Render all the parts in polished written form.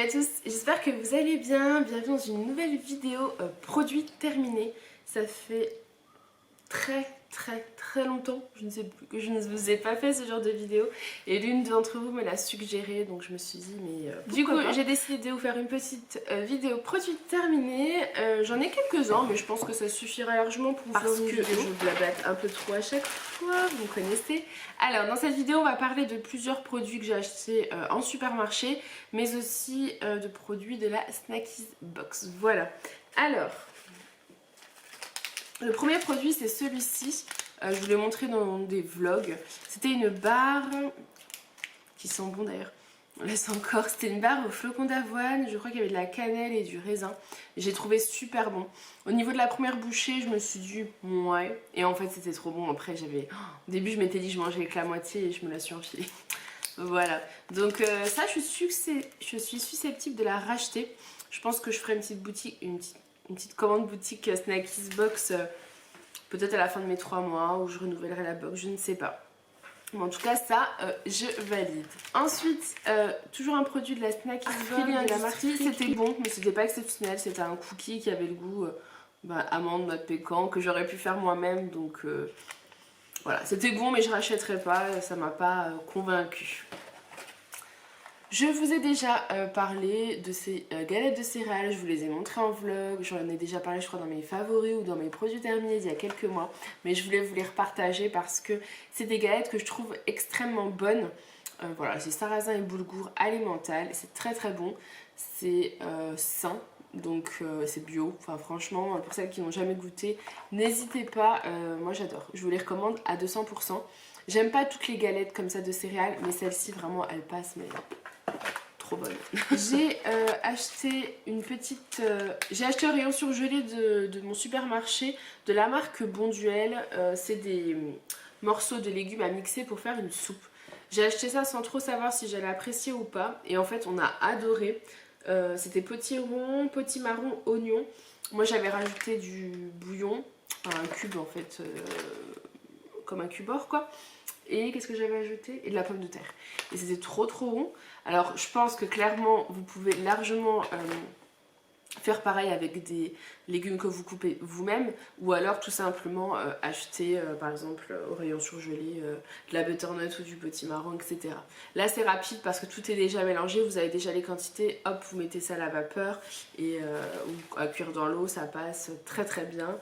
à tous, j'espère que vous allez bien. Bienvenue dans une nouvelle vidéo produit terminé. Ça fait très longtemps que je ne vous ai pas fait ce genre de vidéo et l'une d'entre vous me l'a suggéré, donc je me suis dit mais du coup j'ai décidé de vous faire une petite vidéo produit terminé. J'en ai quelques-uns mais je pense que ça suffira largement pour vous faire une vidéo. Je blabate un peu trop à chaque fois, vous connaissez. Alors dans cette vidéo on va parler de plusieurs produits que j'ai achetés en supermarché, mais aussi de produits de la Snackies Box. Voilà, alors le premier produit c'est celui-ci, je vous l'ai montré dans des vlogs. C'était une barre qui sent bon d'ailleurs, on laisse encore. C'était une barre au flocon d'avoine, je crois qu'il y avait de la cannelle et du raisin. J'ai trouvé super bon. Au niveau de la première bouchée je me suis dit ouais, et en fait c'était trop bon. Après j'avais, au début je m'étais dit je mangeais que la moitié et je me la suis enfilée. Voilà, donc ça je suis susceptible de la racheter. Je pense que je ferai une petite boutique, une petite commande boutique Snackies Box peut-être à la fin de mes 3 mois où je renouvellerai la box, je ne sais pas. Mais en tout cas ça je valide. Ensuite toujours un produit de la Snackies Box de la marque, c'était bon mais c'était pas exceptionnel. C'était un cookie qui avait le goût amande, noix de pécan, que j'aurais pu faire moi-même, donc voilà, c'était bon mais je rachèterai pas, ça m'a pas convaincue. Je vous ai déjà parlé de ces galettes de céréales, je vous les ai montrées en vlog, j'en ai déjà parlé je crois dans mes favoris ou dans mes produits terminés il y a quelques mois, mais je voulais vous les repartager parce que c'est des galettes que je trouve extrêmement bonnes. Voilà, c'est sarrasin et boulgour alimental, c'est très bon, c'est sain, donc c'est bio. Enfin franchement, pour celles qui n'ont jamais goûté, n'hésitez pas, moi j'adore, je vous les recommande à 200%. J'aime pas toutes les galettes comme ça de céréales, mais celle-ci vraiment elle passe, mais trop bonne. J'ai acheté une petite, j'ai acheté un rayon surgelé de mon supermarché de la marque Bonduelle. C'est des morceaux de légumes à mixer pour faire une soupe. J'ai acheté ça sans trop savoir si j'allais apprécier ou pas, et en fait on a adoré. C'était potiron, potimarron, oignon. Moi j'avais rajouté du bouillon, enfin, un cube en fait, comme un cube-or quoi. Et qu'est-ce que j'avais ajouté? Et de la pomme de terre. Et c'était trop bon. Alors je pense que clairement vous pouvez largement faire pareil avec des légumes que vous coupez vous-même, ou alors tout simplement acheter par exemple au rayon surgelé de la butternut ou du potimarron, etc. Là c'est rapide parce que tout est déjà mélangé, vous avez déjà les quantités, hop vous mettez ça à la vapeur et ou à cuire dans l'eau, ça passe très bien.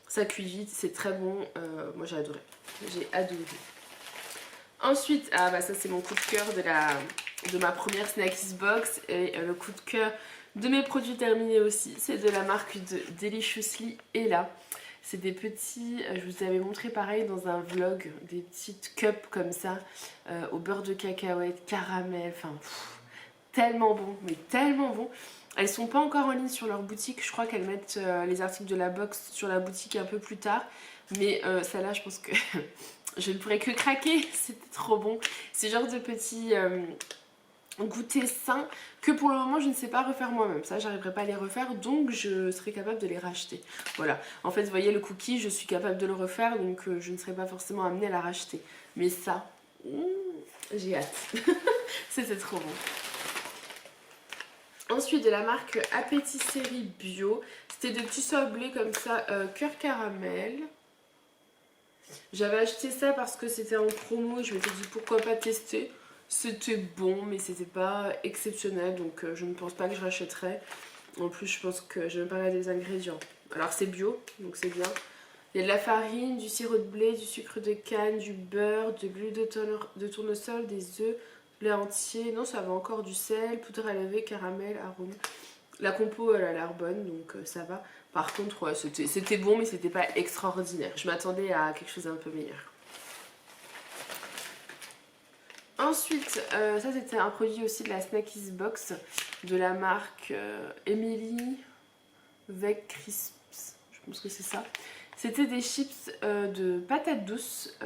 Ça cuit vite, c'est très bon, moi j'ai adoré. Ensuite, ah bah ça c'est mon coup de cœur de ma première Snackies Box, et le coup de cœur de mes produits terminés aussi, c'est de la marque de Deliciously Ella. C'est des petits, je vous avais montré pareil dans un vlog, des petites cups comme ça, au beurre de cacahuète, caramel, enfin tellement bon, mais tellement bon. Elles sont pas encore en ligne sur leur boutique, je crois qu'elles mettent les articles de la box sur la boutique un peu plus tard, mais celle-là je pense que je ne pourrais que craquer, c'était trop bon. C'est genre de petits goûter sain que pour le moment je ne sais pas refaire moi-même. Ça j'arriverai pas à les refaire, donc je serai capable de les racheter. Voilà, en fait vous voyez le cookie, je suis capable de le refaire, donc je ne serai pas forcément amenée à la racheter. Mais ça, j'ai hâte. C'était trop bon. Ensuite de la marque Appétisserie Bio, c'était des petits sablés comme ça, cœur caramel. J'avais acheté ça parce que c'était en promo et je m'étais dit pourquoi pas tester. C'était bon mais c'était pas exceptionnel, donc je ne pense pas que je rachèterai. En plus je pense que je vais même pas regarder les ingrédients. Alors c'est bio donc c'est bien. Il y a de la farine, du sirop de blé, du sucre de canne, du beurre, de l'huile de tournesol, des œufs, du lait entier. Non ça va encore, du sel, poudre à laver, caramel, arôme. La compo elle a l'air bonne donc ça va. Par contre ouais, c'était bon mais c'était pas extraordinaire. Je m'attendais à quelque chose d'un peu meilleur. Ensuite, ça c'était un produit aussi de la Snackies Box de la marque Emily Veg Crisps, je pense que c'est ça. C'était des chips de patates douces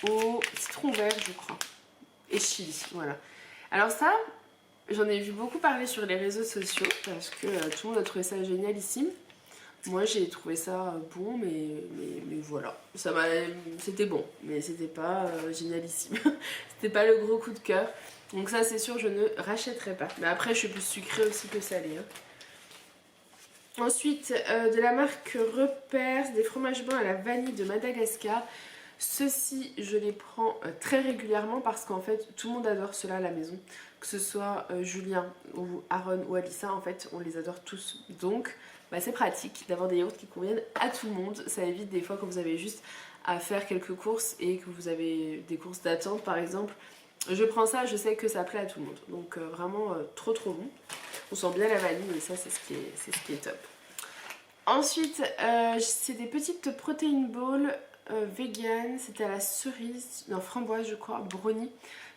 au citron vert je crois, et chili, voilà. Alors ça, j'en ai vu beaucoup parler sur les réseaux sociaux parce que tout le monde a trouvé ça génialissime. Moi j'ai trouvé ça bon, mais voilà. C'était bon, mais c'était pas génialissime. C'était pas le gros coup de cœur. Donc ça c'est sûr, je ne rachèterai pas. Mais après je suis plus sucrée aussi que salée. Hein. Ensuite, de la marque Repère, des fromages blancs à la vanille de Madagascar. Ceux-ci, je les prends très régulièrement parce qu'en fait, tout le monde adore ceux-là à la maison. Que ce soit Julien ou Aaron ou Alissa, en fait, on les adore tous. Donc, bah, c'est pratique d'avoir des yaourts qui conviennent à tout le monde. Ça évite des fois quand vous avez juste à faire quelques courses et que vous avez des courses d'attente, par exemple. Je prends ça, je sais que ça plaît à tout le monde. Donc, vraiment trop trop bon. On sent bien la vanille et ça, c'est ce qui est top. Ensuite, c'est des petites protein balls vegan, c'était à la cerise, non framboise je crois, brownie.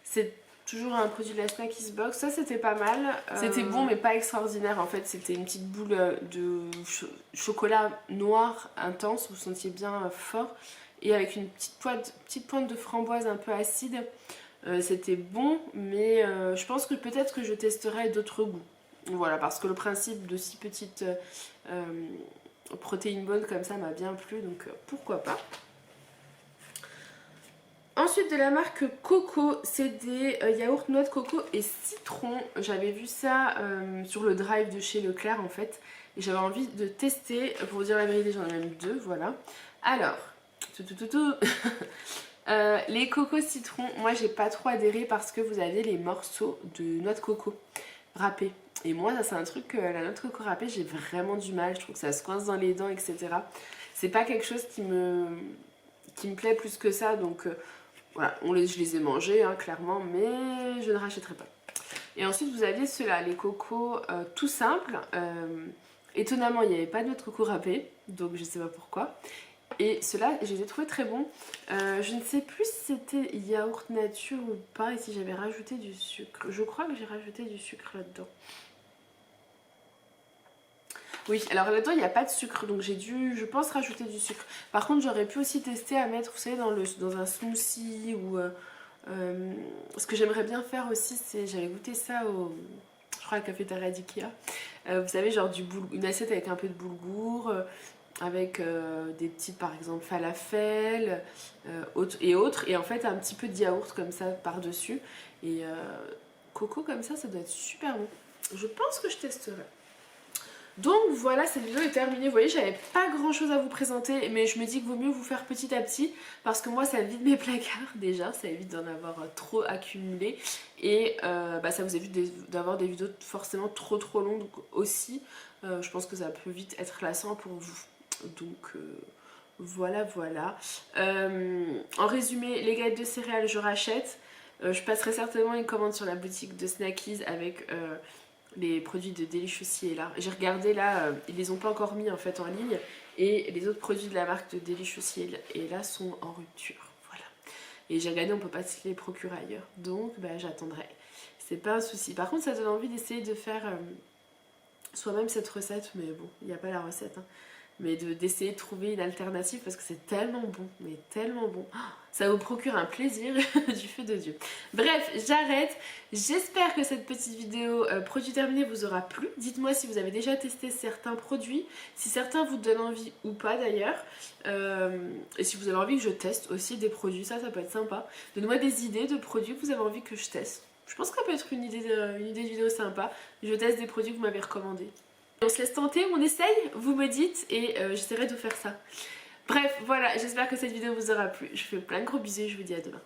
C'est toujours un produit de la Snackies Box, ça c'était pas mal. C'était bon mais pas extraordinaire en fait, c'était une petite boule de chocolat noir intense, vous sentiez bien fort. Et avec une petite pointe de framboise un peu acide. C'était bon mais je pense que peut-être que je testerai d'autres goûts. Voilà, parce que le principe de si petites protéines bonnes comme ça m'a bien plu, donc pourquoi pas. Ensuite de la marque Coco, c'est des yaourts noix de coco et citron. J'avais vu ça sur le drive de chez Leclerc en fait. Et j'avais envie de tester, pour vous dire la vérité j'en ai même deux, voilà. Alors, les cocos citron, moi j'ai pas trop adhéré parce que vous avez les morceaux de noix de coco râpés. Et moi ça c'est un truc, la noix de coco râpée j'ai vraiment du mal, je trouve que ça se coince dans les dents etc. C'est pas quelque chose qui me plaît plus que ça donc... Voilà, je les ai mangés hein, clairement, mais je ne rachèterai pas. Et ensuite vous aviez ceux-là, les cocos tout simples. Étonnamment il n'y avait pas de noix de coco râpée, donc je sais pas pourquoi. Et ceux-là je les ai trouvés très bons. Je ne sais plus si c'était yaourt nature ou pas et si j'avais rajouté du sucre. Je crois que j'ai rajouté du sucre là-dedans. Oui, alors là-dedans il n'y a pas de sucre, donc j'ai dû, je pense, rajouter du sucre. Par contre, j'aurais pu aussi tester à mettre, vous savez, dans un smoothie ou... ce que j'aimerais bien faire aussi, c'est, j'avais goûté ça je crois, à la cafétéria d'Ikea. Vous savez, genre une assiette avec un peu de boulgour, avec des petites, par exemple, falafel et autres. Et en fait, un petit peu de yaourt comme ça par-dessus. Et coco comme ça doit être super bon. Je pense que je testerai. Donc voilà, cette vidéo est terminée. Vous voyez, j'avais pas grand chose à vous présenter, mais je me dis qu'il vaut mieux vous faire petit à petit parce que moi ça vide mes placards déjà, ça évite d'en avoir trop accumulé et ça vous évite d'avoir des vidéos forcément trop longues aussi. Je pense que ça peut vite être lassant pour vous. Donc voilà. En résumé, les galettes de céréales je rachète. Je passerai certainement une commande sur la boutique de Snackies avec... les produits de Delicious est là. J'ai regardé là, ils les ont pas encore mis en fait en ligne et les autres produits de la marque de Delicious et là sont en rupture. Voilà. Et j'ai regardé, on peut pas se les procurer ailleurs. Donc j'attendrai. C'est pas un souci. Par contre, ça donne envie d'essayer de faire soi-même cette recette, mais bon, il n'y a pas la recette. Hein. Mais d'essayer de trouver une alternative parce que c'est tellement bon, mais tellement bon. Ça vous procure un plaisir du feu de Dieu. Bref, j'arrête. J'espère que cette petite vidéo produit terminé vous aura plu. Dites-moi si vous avez déjà testé certains produits, si certains vous donnent envie ou pas d'ailleurs. Et si vous avez envie que je teste aussi des produits, ça peut être sympa. Donnez-moi des idées de produits que vous avez envie que je teste. Je pense que ça peut être une idée de vidéo sympa. Je teste des produits que vous m'avez recommandés. On se laisse tenter, on essaye, vous me dites et j'essaierai de faire ça. Bref, voilà, j'espère que cette vidéo vous aura plu. Je vous fais plein de gros bisous et je vous dis à demain.